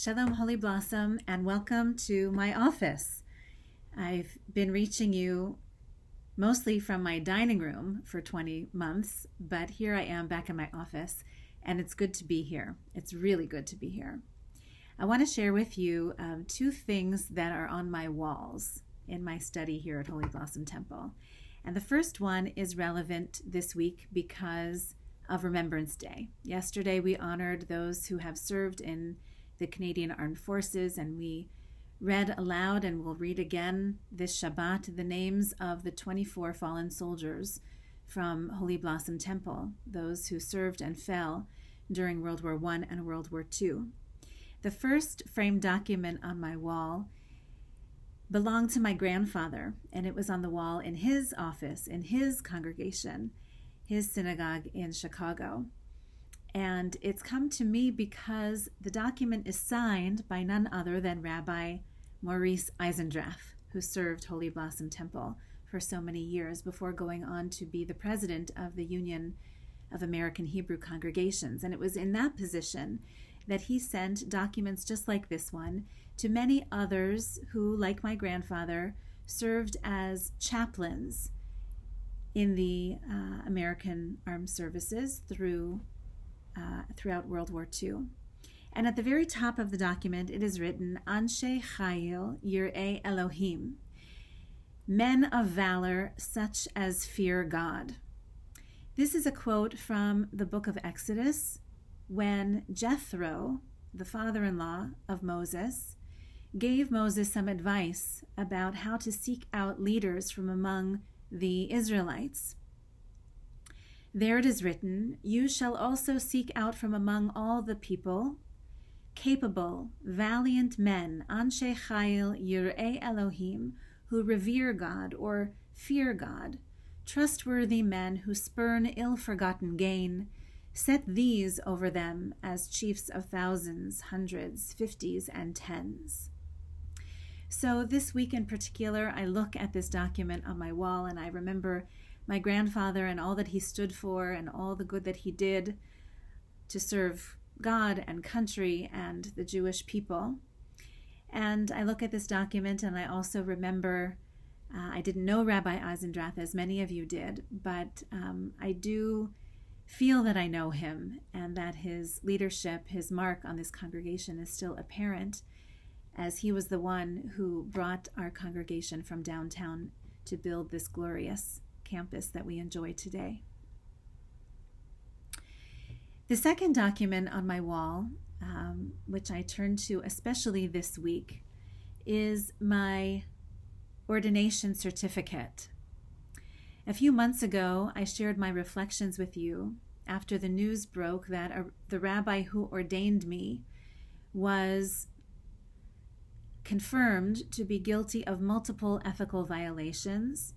Shalom, Holy Blossom, and welcome to my office. I've been reaching you mostly from my dining room for 20 months, but here I am back in my office, and it's good to be here. It's really good to be here. I want to share with you two things that are on my walls in my study here at Holy Blossom Temple. And the first one is relevant this week because of Remembrance Day. Yesterday we honored those who have served in the Canadian Armed Forces, and we read aloud and will read again this Shabbat the names of the 24 fallen soldiers from Holy Blossom Temple, those who served and fell during World War I and World War II. The first framed document on my wall belonged to my grandfather, and it was on the wall in his office, in his congregation, his synagogue in Chicago. And it's come to me because the document is signed by none other than Rabbi Maurice Eisendrath, who served Holy Blossom Temple for so many years before going on to be the president of the Union of American Hebrew Congregations. And it was in that position that he sent documents just like this one to many others who, like my grandfather, served as chaplains in the American Armed Services throughout World War II. And at the very top of the document, it is written, Anshe Chayil Yirei Elohim, men of valor such as fear God. This is a quote from the book of Exodus, when Jethro, the father-in-law of Moses, gave Moses some advice about how to seek out leaders from among the Israelites. There it is written, you shall also seek out from among all the people capable, valiant men, Anshe Chayil Yirei Elohim, who revere God or fear God, trustworthy men who spurn ill-forgotten gain. Set these over them as chiefs of thousands, hundreds, fifties, and tens. So this week in particular, I look at this document on my wall and I remember my grandfather and all that he stood for and all the good that he did to serve God and country and the Jewish people. And I look at this document and I also remember, I didn't know Rabbi Eisendrath as many of you did, but I do feel that I know him and that his leadership, his mark on this congregation is still apparent, as he was the one who brought our congregation from downtown to build this glorious campus that we enjoy today. The second document on my wall, which I turn to especially this week, is my ordination certificate. A few months ago, I shared my reflections with you after the news broke that the rabbi who ordained me was confirmed to be guilty of multiple ethical violations,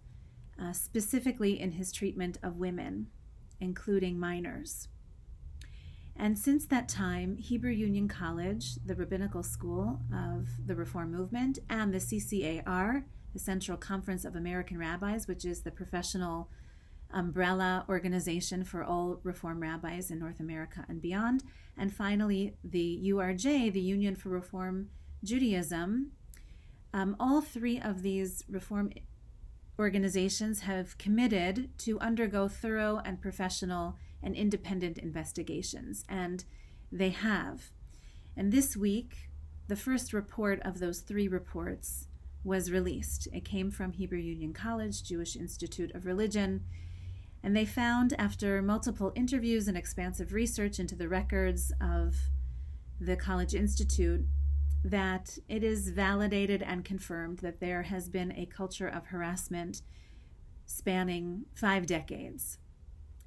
specifically in his treatment of women, including minors. And since that time, Hebrew Union College, the rabbinical school of the Reform movement, and the CCAR, the Central Conference of American Rabbis, which is the professional umbrella organization for all Reform rabbis in North America and beyond, and finally the URJ, the Union for Reform Judaism, all three of these Reform organizations have committed to undergo thorough and professional and independent investigations, and they have. And this week, the first report of those three reports was released. It came from Hebrew Union College, Jewish Institute of Religion, and they found, after multiple interviews and expansive research into the records of the College Institute, that it is validated and confirmed that there has been a culture of harassment spanning 5 decades.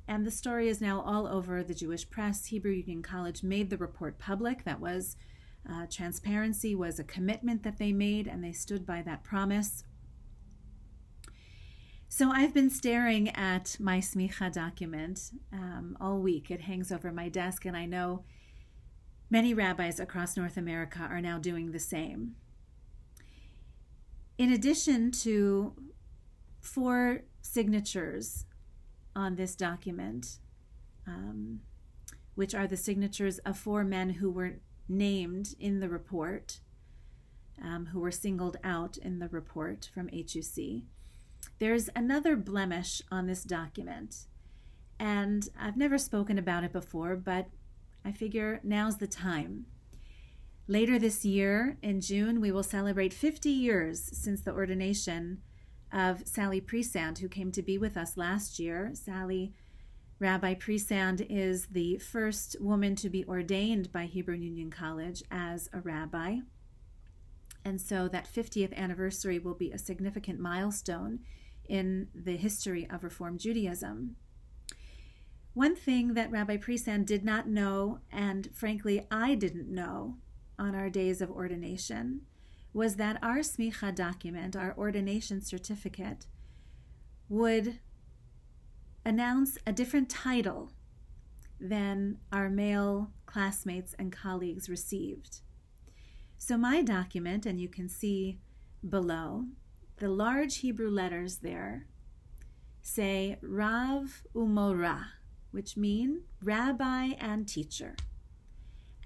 And the story is now all over the Jewish press. Hebrew Union College made the report public. That was transparency was a commitment that they made, and they stood by that promise. So I've been staring at my smicha document all week. It hangs over my desk, and I know many rabbis across North America are now doing the same. In addition to 4 signatures on this document, which are the signatures of 4 men who were named in the report, who were singled out in the report from HUC. There's another blemish on this document, and I've never spoken about it before, but I figure now's the time. Later this year, in June, we will celebrate 50 years since the ordination of Sally Priesand, who came to be with us last year. Sally, Rabbi Priesand, is the first woman to be ordained by Hebrew Union College as a rabbi. And so that 50th anniversary will be a significant milestone in the history of Reform Judaism. One thing that Rabbi Priesand did not know, and frankly I didn't know on our days of ordination, was that our smicha document, our ordination certificate, would announce a different title than our male classmates and colleagues received. So my document, and you can see below, the large Hebrew letters there say Rav Umora, which mean rabbi and teacher.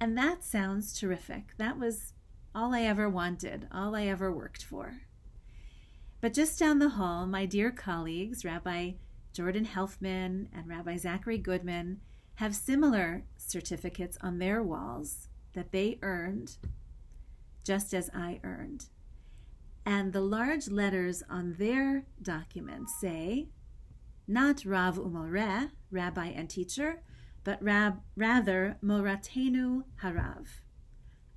And that sounds terrific. That was all I ever wanted, all I ever worked for. But just down the hall, my dear colleagues, Rabbi Jordan Helfman and Rabbi Zachary Goodman, have similar certificates on their walls that they earned just as I earned. And the large letters on their documents say, not Rav Umoreh, rabbi and teacher, but rather Moratenu Harav,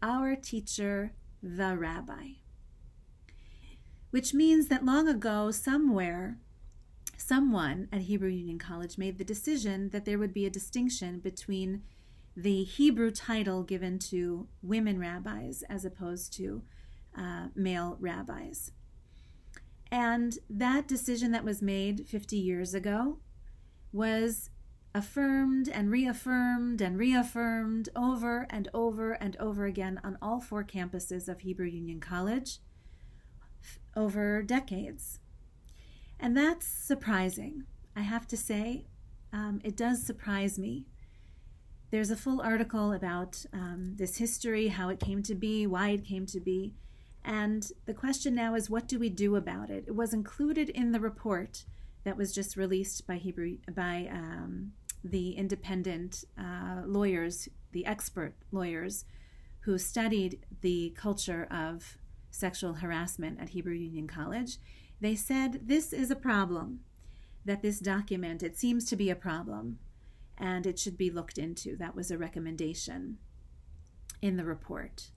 our teacher, the rabbi. Which means that long ago, somewhere, someone at Hebrew Union College made the decision that there would be a distinction between the Hebrew title given to women rabbis as opposed to male rabbis. And that decision that was made 50 years ago was affirmed and reaffirmed and reaffirmed over and over and over again on all 4 campuses of Hebrew Union College over decades. And that's surprising. I have to say, it does surprise me. There's a full article about this history, how it came to be, why it came to be. And the question now is, what do we do about it? It was included in the report that was just released by the independent lawyers, the expert lawyers who studied the culture of sexual harassment at Hebrew Union College. They said this is a problem, that this document, it seems to be a problem, and it should be looked into. That was a recommendation in the report.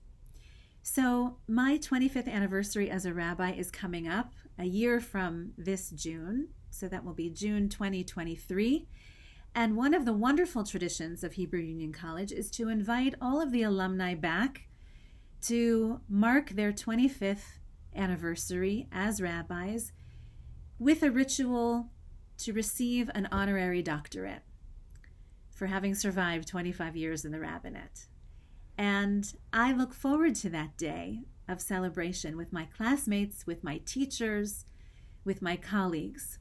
So my 25th anniversary as a rabbi is coming up a year from this June, so that will be June 2023. And one of the wonderful traditions of Hebrew Union College is to invite all of the alumni back to mark their 25th anniversary as rabbis with a ritual to receive an honorary doctorate for having survived 25 years in the rabbinate. And I look forward to that day of celebration with my classmates, with my teachers, with my colleagues.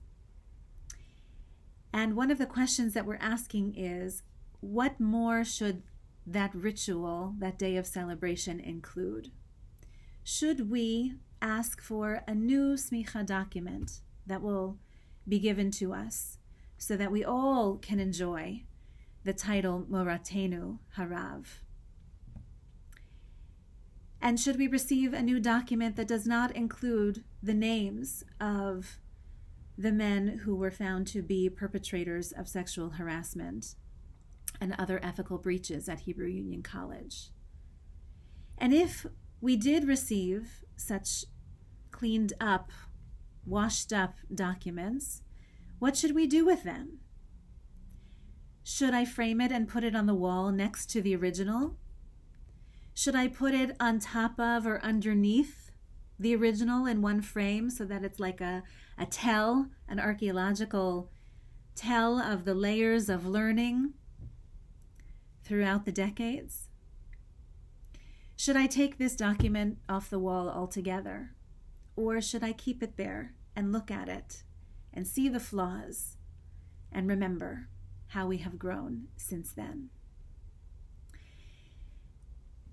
And one of the questions that we're asking is, what more should that ritual, that day of celebration, include? Should we ask for a new smicha document that will be given to us so that we all can enjoy the title Moratenu Harav? And should we receive a new document that does not include the names of the men who were found to be perpetrators of sexual harassment and other ethical breaches at Hebrew Union College? And if we did receive such cleaned up, washed up documents, what should we do with them? Should I frame it and put it on the wall next to the original? Should I put it on top of or underneath the original in one frame so that it's like a tell, an archaeological tell of the layers of learning throughout the decades? Should I take this document off the wall altogether? Or should I keep it there and look at it and see the flaws and remember how we have grown since then?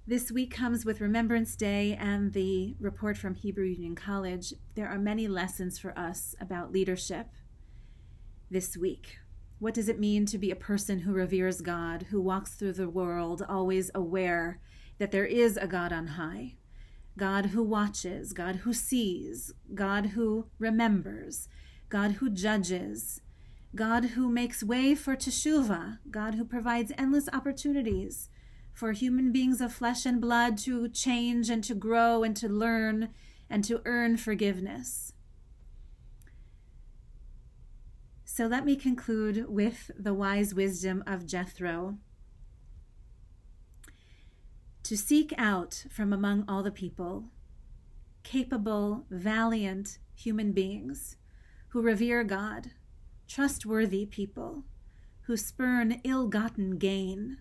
This week comes with Remembrance Day and the report from Hebrew Union College. There are many lessons for us about leadership this week. What does it mean to be a person who reveres God, who walks through the world always aware that there is a God on high, God who watches, God who sees, God who remembers, God who judges, God who makes way for teshuvah, God who provides endless opportunities for human beings of flesh and blood to change and to grow and to learn and to earn forgiveness. So let me conclude with the wise wisdom of Jethro. To seek out from among all the people capable, valiant human beings who revere God, trustworthy people who spurn ill-gotten gain.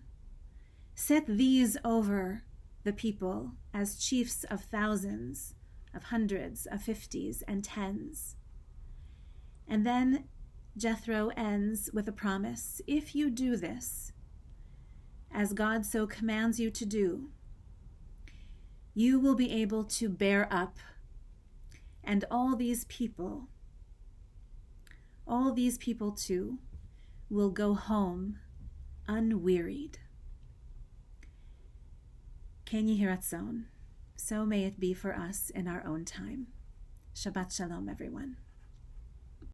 Set these over the people as chiefs of thousands, of hundreds, of fifties, and tens. And then Jethro ends with a promise. If you do this, as God so commands you to do, you will be able to bear up, and all these people too, will go home unwearied. Ken Yehi Ratzon. So may it be for us in our own time. Shabbat Shalom, everyone.